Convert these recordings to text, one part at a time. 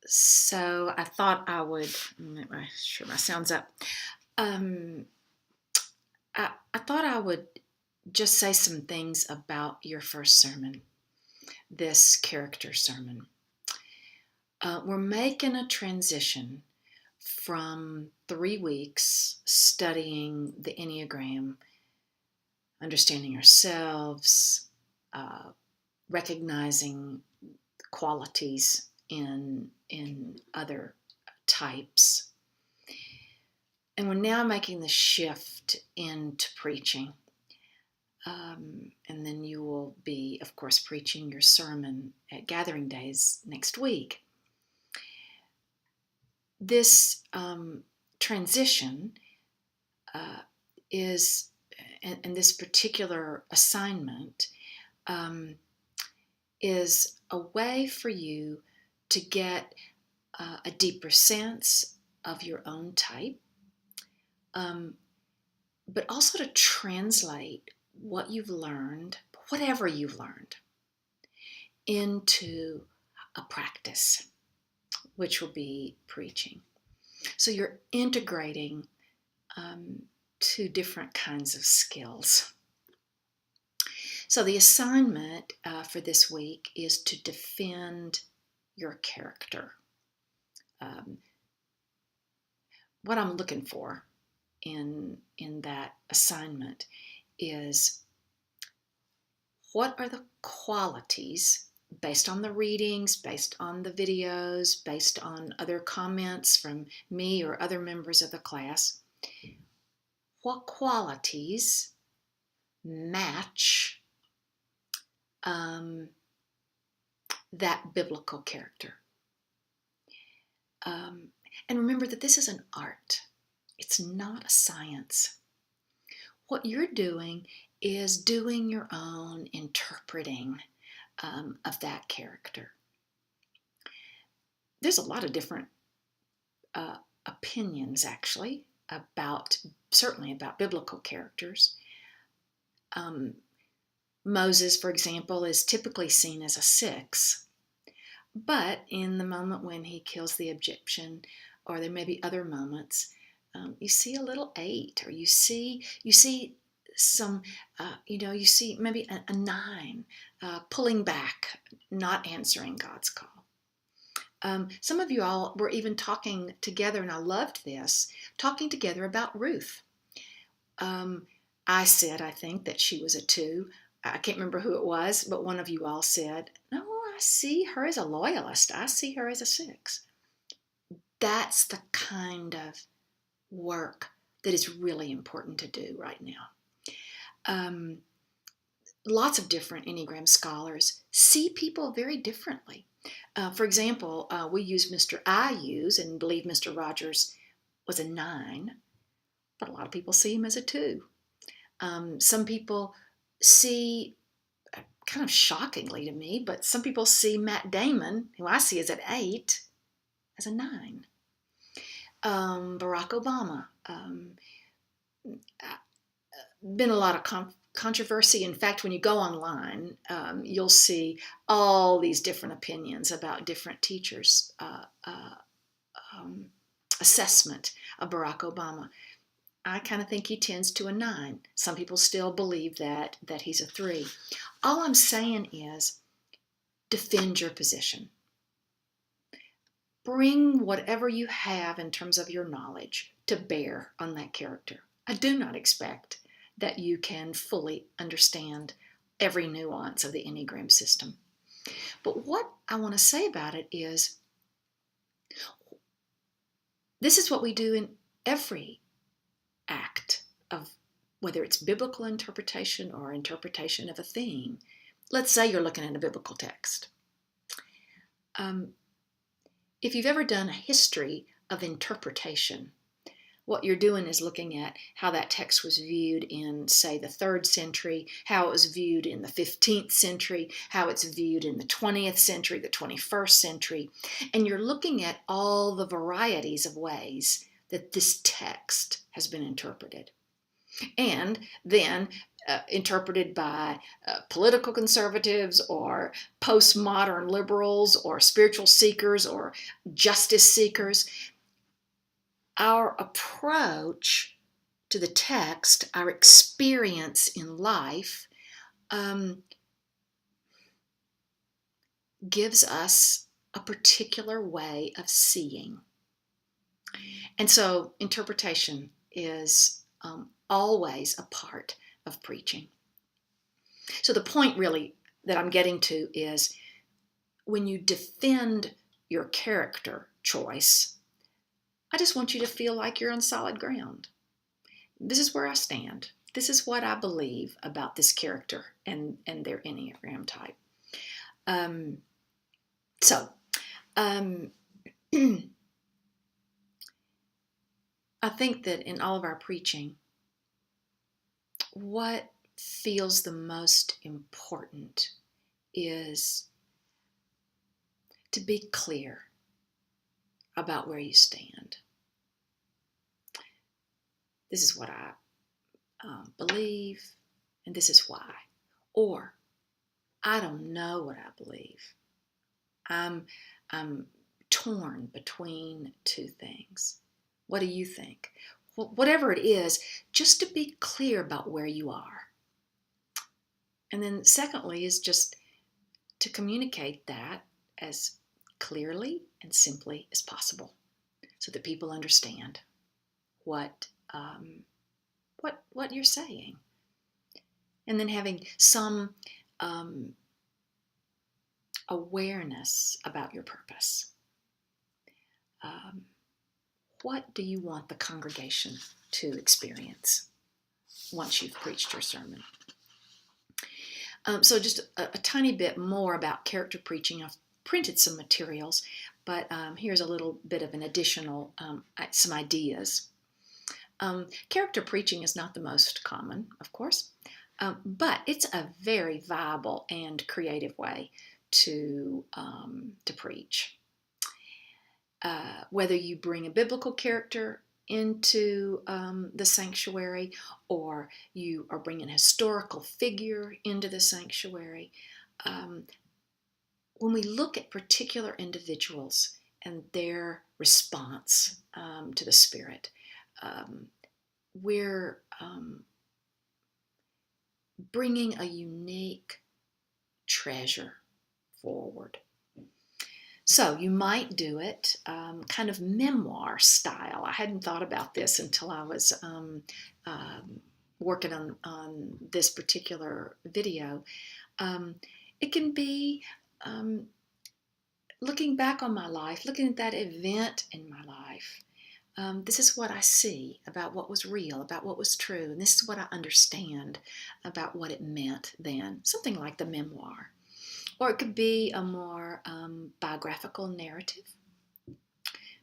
So I thought I would make sure my sound's up. Um, I thought I would just say some things about your first sermon, this character sermon. We're making a transition from 3 weeks studying the Enneagram, understanding ourselves, uh, recognizing qualities in other types. And we're now making the shift into preaching. And then you will be, of course, preaching your sermon at Gathering Days next week. This transition is, and this particular assignment is a way for you to get a deeper sense of your own type, but also to translate what you've learned, whatever you've learned, into a practice, which will be preaching. So you're integrating two different kinds of skills. So the assignment for this week is to defend your character. What I'm looking for in that assignment is, what are the qualities, based on the readings, based on the videos, based on other comments from me or other members of the class, what qualities match that biblical character? And remember that this is an art. It's not a science. What you're doing is doing your own interpreting of that character. There's a lot of different opinions, actually, certainly about biblical characters. Moses, for example, is typically seen as a 6, but in the moment when he kills the Egyptian, or there may be other moments, you see a little 8, or you see some, you see maybe a 9, pulling back, not answering God's call. Some of you all were even talking together, and I loved this, talking together about Ruth. I said, I think, that she was a 2. I can't remember who it was, but one of you all said, no, I see her as a loyalist. I see her as a 6. That's the kind of work that is really important to do right now. Lots of different Enneagram scholars see people very differently. For example, I use and believe Mr. Rogers was a 9, but a lot of people see him as a 2. Some people see, kind of shockingly to me, but some people see Matt Damon, who I see as an 8, as a 9. Barack Obama. Been a lot of controversy. In fact, when you go online, you'll see all these different opinions about different teachers' assessment of Barack Obama. I kind of think he tends to a 9. Some people still believe that he's a 3. All I'm saying is, defend your position. Bring whatever you have in terms of your knowledge to bear on that character. I do not expect that you can fully understand every nuance of the Enneagram system. But what I want to say about it is, this is what we do in every act of, whether it's biblical interpretation or interpretation of a theme. Let's say you're looking at a biblical text. If you've ever done a history of interpretation, what you're doing is looking at how that text was viewed in, say, the 3rd century, how it was viewed in the 15th century, how it's viewed in the 20th century, the 21st century, and you're looking at all the varieties of ways that this text has been interpreted. And then interpreted by political conservatives or postmodern liberals or spiritual seekers or justice seekers. Our approach to the text, our experience in life, gives us a particular way of seeing. And so interpretation is always a part of preaching. So the point really that I'm getting to is when you defend your character choice, I just want you to feel like you're on solid ground. This is where I stand. This is what I believe about this character and their Enneagram type. I think that in all of our preaching, what feels the most important is to be clear about where you stand. This is what I believe, and this is why. Or, I don't know what I believe. I'm torn between two things. What do you think? Well, whatever it is, just to be clear about where you are. And then secondly is just to communicate that as clearly and simply as possible so that people understand what you're saying. And then having some awareness about your purpose. What do you want the congregation to experience once you've preached your sermon? So just a tiny bit more about character preaching. I've printed some materials, but here's a little bit of an additional, some ideas. Character preaching is not the most common, of course, but it's a very viable and creative way to preach. Whether you bring a biblical character into the sanctuary, or you are bringing a historical figure into the sanctuary, when we look at particular individuals and their response to the Spirit, we're bringing a unique treasure forward. So you might do it kind of memoir style. I hadn't thought about this until I was working on this particular video. It can be looking back on my life, looking at that event in my life. This is what I see about what was real, about what was true, and this is what I understand about what it meant then. Something like the memoir. Or it could be a more biographical narrative.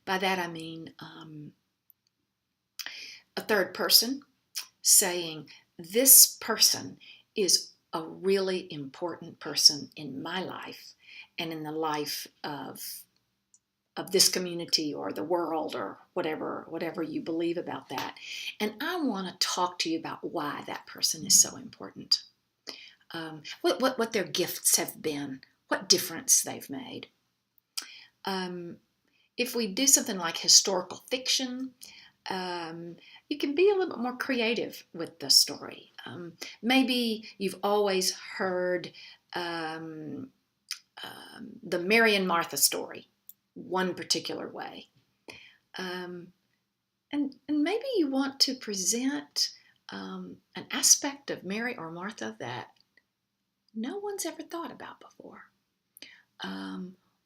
By that I mean a third person saying, this person is a really important person in my life and in the life of this community or the world or whatever you believe about that. And I want to talk to you about why that person is so important. What their gifts have been, what difference they've made. If we do something like historical fiction, you can be a little bit more creative with the story. Maybe you've always heard the Mary and Martha story one particular way. And maybe you want to present an aspect of Mary or Martha that no one's ever thought about before.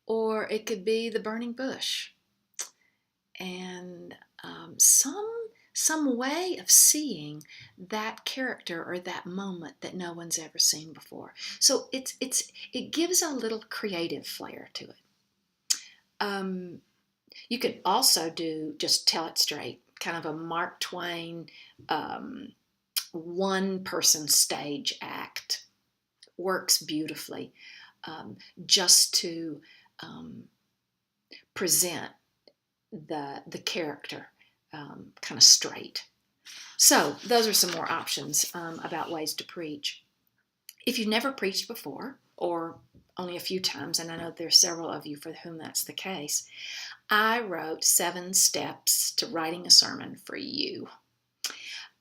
Or it could be the burning bush. And some way of seeing that character or that moment that no one's ever seen before. So it gives a little creative flair to it. You could also do just tell it straight, kind of a Mark Twain one-person stage act. Works beautifully, just to present the character kind of straight. So those are some more options about ways to preach. If you've never preached before, or only a few times, and I know there's several of you for whom that's the case, I wrote 7 steps to writing a sermon for you.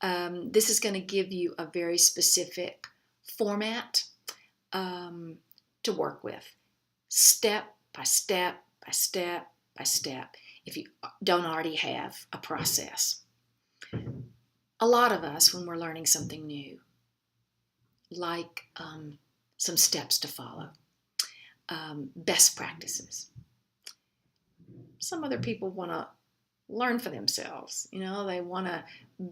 This is going to give you a very specific format to work with, step by step by step by step, if you don't already have a process. A lot of us, when we're learning something new, like some steps to follow, best practices. Some other people want to learn for themselves. They want to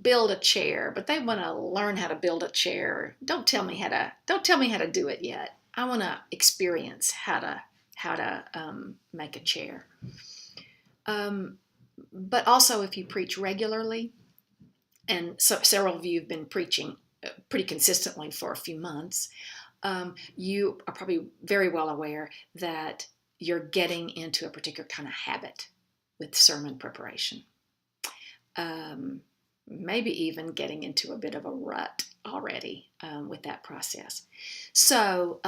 build a chair, but they want to learn how to build a chair. Don't tell me how to do it yet. I want to experience how to make a chair. But also, if you preach regularly, and so several of you have been preaching pretty consistently for a few months, you are probably very well aware that you're getting into a particular kind of habit with sermon preparation. Maybe even getting into a bit of a rut already with that process. So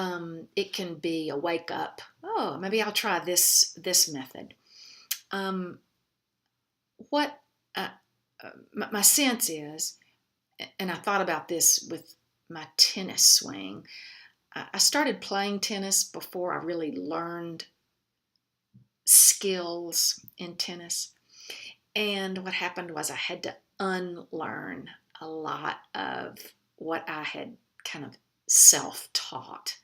it can be a wake up. Oh, maybe I'll try this method. My sense is, and I thought about this with my tennis swing. I started playing tennis before I really learned skills in tennis. And what happened was I had to unlearn a lot of what I had kind of self-taught.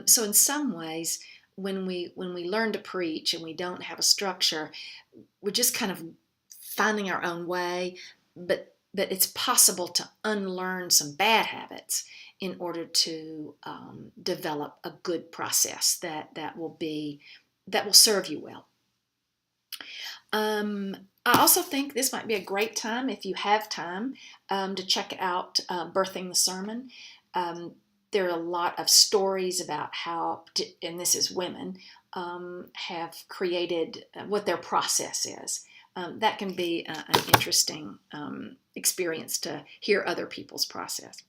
So in some ways, when we learn to preach and we don't have a structure, we're just kind of finding our own way, but it's possible to unlearn some bad habits in order to develop a good process that will serve you well. I also think this might be a great time, if you have time, to check out Birthing the Sermon. There are a lot of stories about how, and this is women, have created what their process is. That can be an interesting experience to hear other people's process.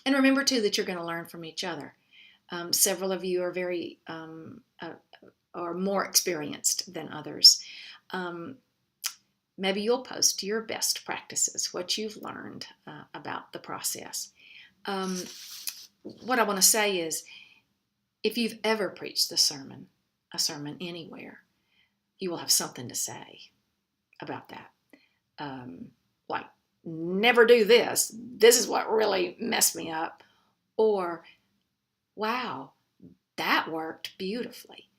And remember, too, that you're going to learn from each other. Several of you are very or more experienced than others. Maybe you'll post your best practices, what you've learned about the process. What I want to say is, if you've ever preached a sermon anywhere, you will have something to say about that. Like, never do this. This is what really messed me up. Or, wow, that worked beautifully.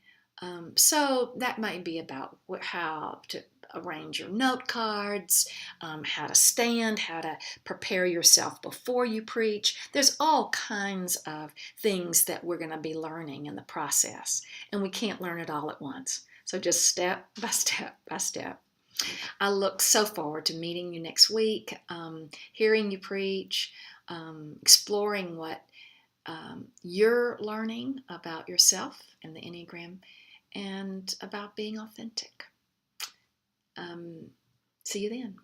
So that might be about how to arrange your note cards, how to stand, how to prepare yourself before you preach. There's all kinds of things that we're going to be learning in the process, and we can't learn it all at once. So just step by step by step. I look so forward to meeting you next week, hearing you preach, exploring what you're learning about yourself and the Enneagram, and about being authentic. See you then.